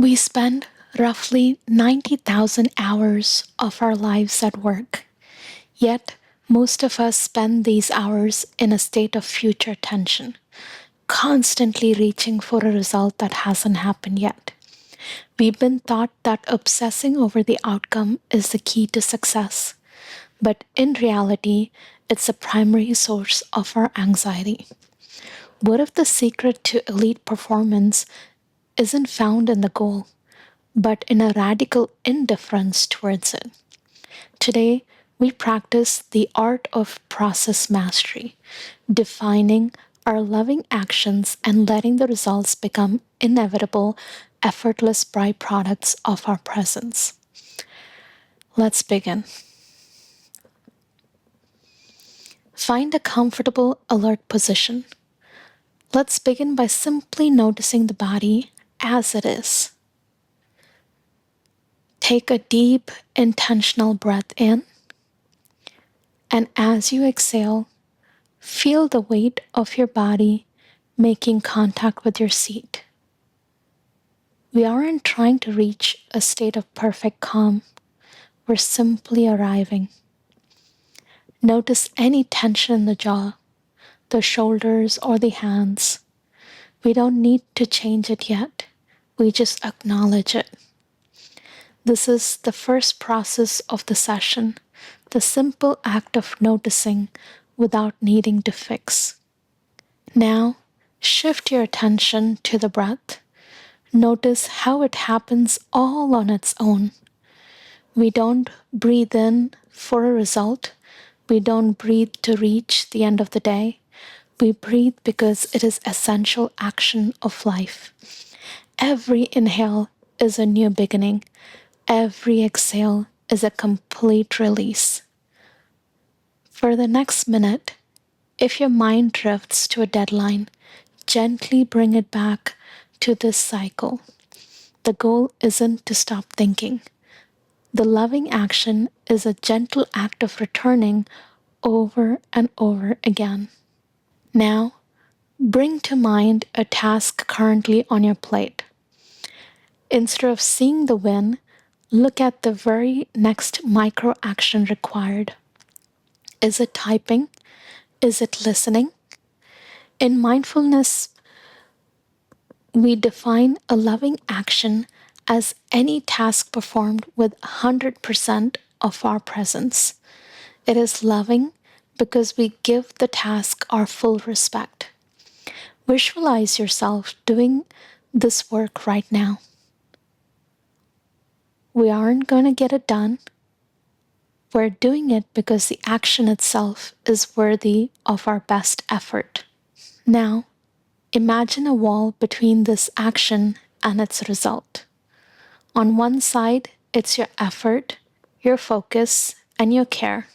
We spend roughly 90,000 hours of our lives at work, yet most of us spend these hours in a state of future tension, constantly reaching for a result that hasn't happened yet. We've been taught that obsessing over the outcome is the key to success, but in reality, it's the primary source of our anxiety. What if the secret to elite performance isn't found in the goal, but in a radical indifference towards it? Today, we practice the art of process mastery, defining our loving actions and letting the results become inevitable, effortless byproducts of our presence. Let's begin. Find a comfortable, alert position. Let's begin by simply noticing the body as it is. Take a deep, intentional breath in, and as you exhale, feel the weight of your body making contact with your seat. We aren't trying to reach a state of perfect calm. We're simply arriving. Notice any tension in the jaw, the shoulders, or the hands. We don't need to change it yet. We just acknowledge it. This is the first process of the session, the simple act of noticing without needing to fix. Now, shift your attention to the breath. Notice how it happens all on its own. We don't breathe in for a result. We don't breathe to reach the end of the day. We breathe because it is essential action of life. Every inhale is a new beginning. Every exhale is a complete release. For the next minute, if your mind drifts to a deadline, gently bring it back to this cycle. The goal isn't to stop thinking. The loving action is a gentle act of returning over and over again. Now, bring to mind a task currently on your plate. Instead of seeing the win, look at the very next micro action required. Is it typing? Is it listening? In mindfulness, we define a loving action as any task performed with 100% of our presence. It is loving because we give the task our full respect. Visualize yourself doing this work right now. We aren't going to get it done. We're doing it because the action itself is worthy of our best effort. Now, imagine a wall between this action and its result. On one side, it's your effort, your focus, and your care.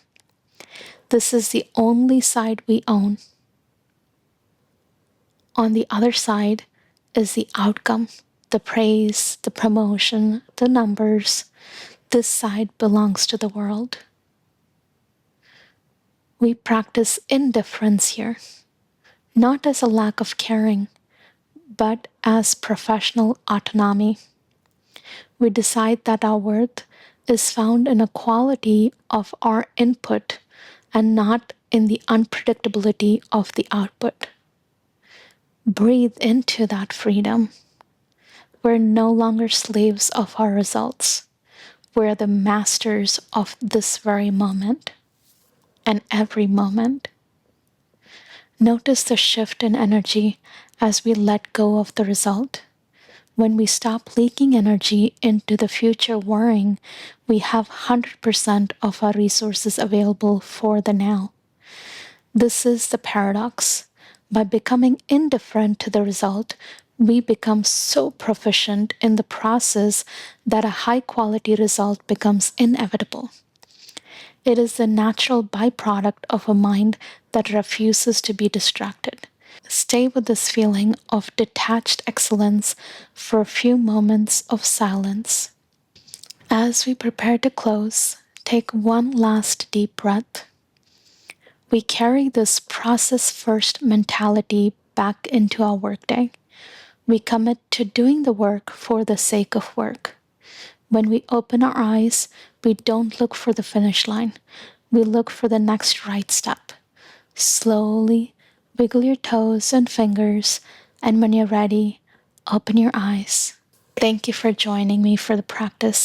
This is the only side we own. On the other side is the outcome, the praise, the promotion, the numbers. This side belongs to the world. We practice indifference here, not as a lack of caring, but as professional autonomy. We decide that our worth is found in a quality of our input and not in the unpredictability of the output. Breathe into that freedom. We're no longer slaves of our results. We're the masters of this very moment and every moment. Notice the shift in energy as we let go of the result. When we stop leaking energy into the future worrying, we have 100% of our resources available for the now. This is the paradox. By becoming indifferent to the result, we become so proficient in the process that a high-quality result becomes inevitable. It is the natural byproduct of a mind that refuses to be distracted. Stay with this feeling of detached excellence for a few moments of silence. As we prepare to close, take one last deep breath. We carry this process-first mentality back into our workday. We commit to doing the work for the sake of work. When we open our eyes, we don't look for the finish line. We look for the next right step. Slowly wiggle your toes and fingers, and when you're ready, open your eyes. Thank you for joining me for the practice.